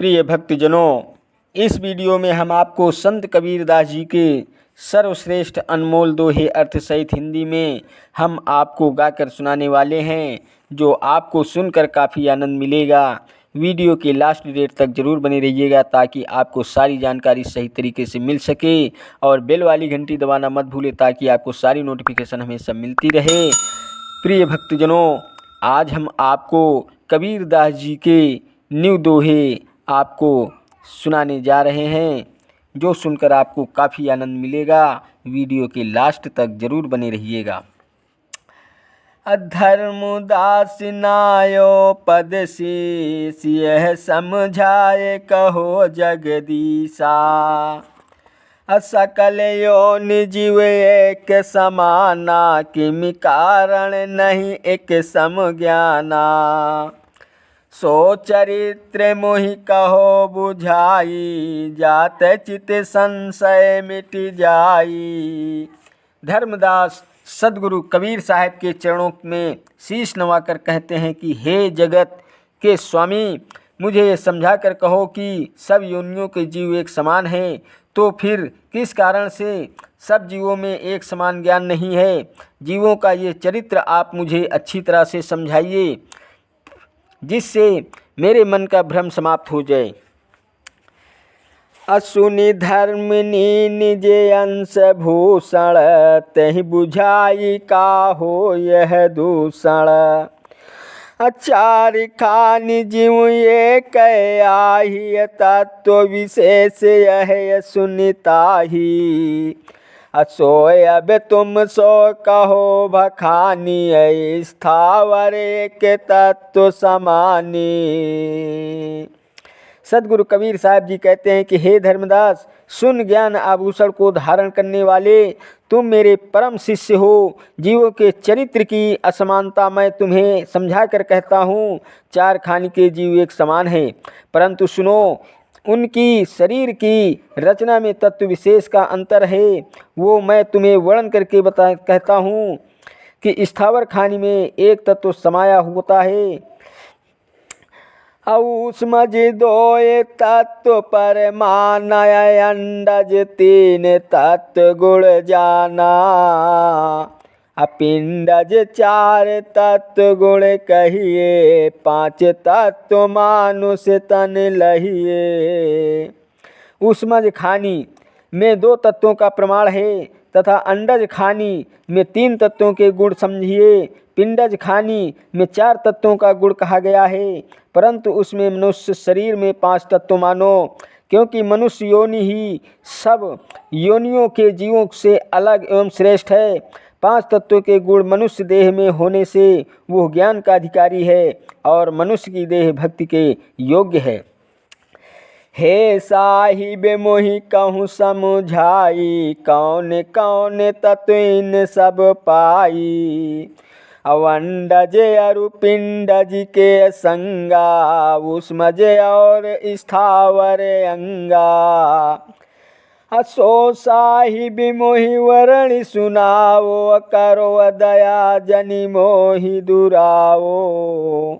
प्रिय भक्तजनों, इस वीडियो में हम आपको संत कबीरदास जी के सर्वश्रेष्ठ अनमोल दोहे अर्थ सहित हिंदी में हम आपको गाकर सुनाने वाले हैं, जो आपको सुनकर काफ़ी आनंद मिलेगा। वीडियो के लास्ट डेट तक ज़रूर बने रहिएगा ताकि आपको सारी जानकारी सही तरीके से मिल सके, और बेल वाली घंटी दबाना मत भूलें ताकि आपको सारी नोटिफिकेशन हमेशा मिलती रहे। प्रिय भक्तजनों, आज हम आपको कबीरदास जी के न्यू दोहे आपको सुनाने जा रहे हैं, जो सुनकर आपको काफ़ी आनंद मिलेगा। वीडियो के लास्ट तक ज़रूर बने रहिएगा। धर्मदास नायो पद शीस, यह समझाए कहो जगदीशा। सकल योनि जीव एक समाना, किमि कारण नहीं एक सम ज्ञाना। सो चरित्र मोहि कहो बुझाई, जात चित संशय मिट जाई। धर्मदास सदगुरु कबीर साहब के चरणों में शीश नवाकर कहते हैं कि हे जगत के स्वामी, मुझे ये समझा कर कहो कि सब योनियों के जीव एक समान हैं, तो फिर किस कारण से सब जीवों में एक समान ज्ञान नहीं है। जीवों का ये चरित्र आप मुझे अच्छी तरह से समझाइए, जिससे मेरे मन का भ्रम समाप्त हो जाए। असुनि धर्मनि निज अंश भूषण, तहि बुझाई काहो यह दूषण। चारि खानि जीव एक आहि, तत्व विशेष यह सुनिताहि। सोय अब तुम सो कहो बखानी, स्थावर एक तत्व समानी। सदगुरु कबीर साहब जी कहते हैं कि हे धर्मदास, सुन ज्ञान आभूषण को धारण करने वाले, तुम मेरे परम शिष्य हो। जीवों के चरित्र की असमानता मैं तुम्हें समझा कर कहता हूँ। चार खानी के जीव एक समान हैं, परंतु सुनो, उनकी शरीर की रचना में तत्व विशेष का अंतर है। वो मैं तुम्हें वर्णन करके कहता हूँ कि स्थावर खानी में एक तत्व समाया होता है। उसमझ दोए तत्व परमाना, अंडज तीन तत्व गुण जाना। पिंडज चार तत्व गुण कहिए, पांच तत्व मानुष तन लहिए। उसमझ खानी में दो तत्वों का प्रमाण है, तथा अंडज खानी में तीन तत्वों के गुण समझिए। पिंडज खानी में चार तत्वों का गुण कहा गया है, परंतु उसमें मनुष्य शरीर में पांच तत्व मानो, क्योंकि मनुष्य योनि ही सब योनियों के जीवों से अलग एवं श्रेष्ठ है। पांच तत्वों के गुण मनुष्य देह में होने से वो ज्ञान का अधिकारी है, और मनुष्य की देह भक्ति के योग्य है। हे साहिब मोहि कहूँ समझाई, कौन कौन तत्व इन सब पाई। अंडज अरु पिंडज के संगा, उसमझ और स्थावर अंगा। सो साहिब मोहि वरण सुनाओ, करो दया जनि मोहि दुराओ।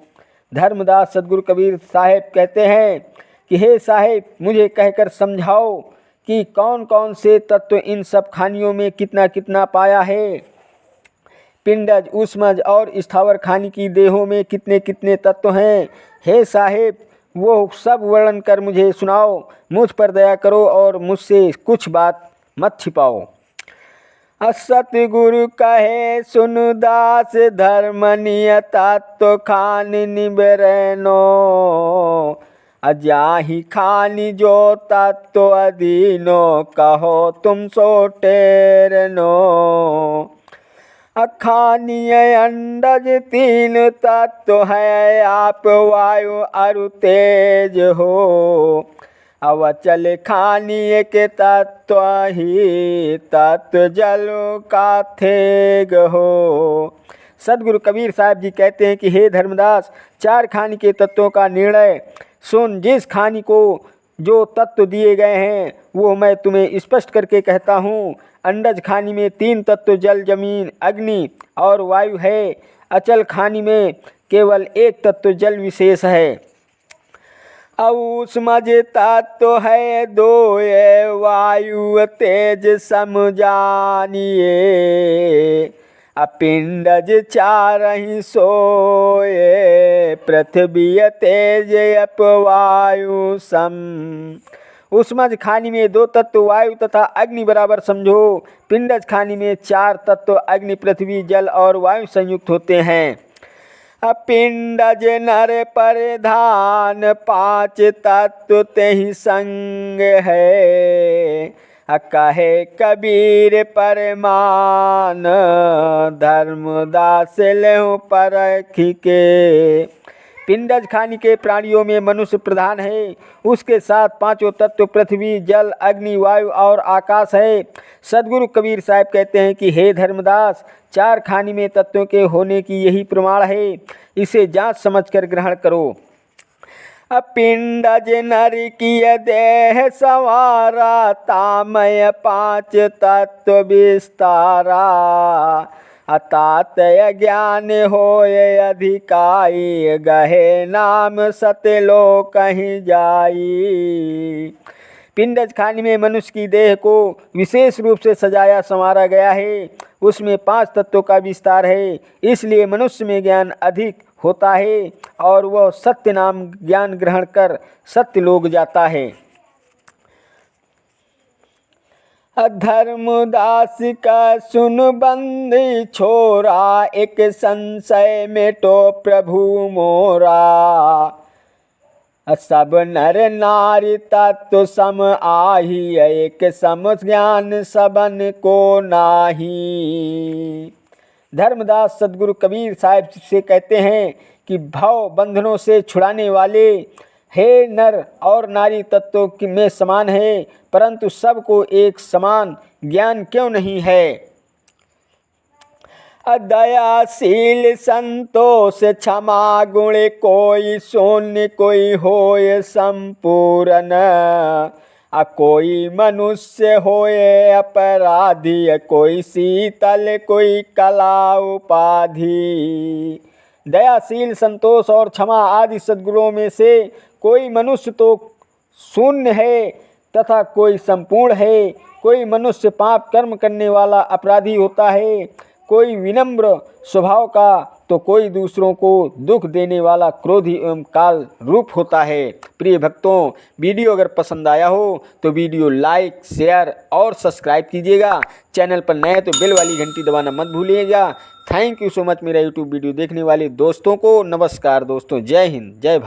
धर्मदास सदगुरु कबीर साहेब कहते हैं कि हे साहेब, मुझे कहकर समझाओ कि कौन कौन से तत्व इन सब खानियों में कितना कितना पाया है। पिंडज, ऊष्मज और स्थावर खानी की देहों में कितने कितने तत्व हैं। हे साहेब, वो सब वर्णन कर मुझे सुनाओ। मुझ पर दया करो और मुझसे कुछ बात मत छिपाओ। सतगुरु कहे सुन दास, धर्म निय तत्व खानि निबरनो। जाहि खानी जो तत्व अधीनो, कहो तुम सो टेरनो। खानी अंडज तीन तत्व है, आप वायु अरु तेज हो। अवचल खानी एक तत्व ही, तत्व जल का थेग हो। सदगुरु कबीर साहब जी कहते हैं कि हे धर्मदास, चार खानी के तत्वों का निर्णय सुन। जिस खानी को जो तत्व दिए गए हैं वो मैं तुम्हें स्पष्ट करके कहता हूँ। अंडज खानी में तीन तत्व जल, जमीन, अग्नि और वायु है। अचल खानी में केवल एक तत्व जल विशेष है। ऊष्मा तत्व है दो, ये वायु तेज समझानिए। पिंडज चारहि सोए, पृथ्वी तेज अप वायु सम। ऊष्मज खानी में दो तत्व वायु तथा अग्नि बराबर समझो। पिंडज खानी में चार तत्व अग्नि, पृथ्वी, जल और वायु संयुक्त होते हैं। पिंडज नर परिधान, पांच तत्व तेहि संग है। कहे कबीर परमान, धर्मदास लेहु परखि के। पिंडज खानी के प्राणियों में मनुष्य प्रधान है, उसके साथ पांचों तत्व पृथ्वी, जल, अग्नि, वायु और आकाश है। सदगुरु कबीर साहब कहते हैं कि हे धर्मदास, चार खानी में तत्वों के होने की यही प्रमाण है, इसे जांच समझ कर ग्रहण करो। पिंडज नर किय देह संवारा, तामय पांच तत्व विस्तारा। तातय ज्ञान होय अधिकाई, गहे नाम सतलोक कहीं जाई। पिंडज खानी में मनुष्य की देह को विशेष रूप से सजाया संवारा गया है, उसमें पांच तत्वों का विस्तार है, इसलिए मनुष्य में ज्ञान अधिक होता है और वह सत्य नाम ज्ञान ग्रहण कर सत्य लोक जाता है। धर्मदास का सुन बंदी छोरा, एक संशय मेटो प्रभु मोरा। सब नर नारी तत्व सम आही, एक सम ज्ञान सबन को नाही। धर्मदास सदगुरु कबीर साहब से कहते हैं कि भव बंधनों से छुड़ाने वाले हे नर और नारी तत्वों में समान है, परंतु सबको एक समान ज्ञान क्यों नहीं है। दयाशील संतोष क्षमा गुण, कोई शून्य कोई होय संपूर्ण। कोई मनुष्य होए अपराधी, कोई शीतल कोई कला उपाधि। दयाशील, संतोष और क्षमा आदि सद्गुणों में से कोई मनुष्य तो शून्य है तथा कोई संपूर्ण है। कोई मनुष्य पाप कर्म करने वाला अपराधी होता है, कोई विनम्र स्वभाव का, तो कोई दूसरों को दुख देने वाला क्रोधी एवं काल रूप होता है। प्रिय भक्तों, वीडियो अगर पसंद आया हो तो वीडियो लाइक, शेयर और सब्सक्राइब कीजिएगा। चैनल पर नए तो बेल वाली घंटी दबाना मत भूलिएगा। थैंक यू सो मच मेरा यूट्यूब वीडियो देखने वाले दोस्तों को। नमस्कार दोस्तों, जय हिंद, जय भारत।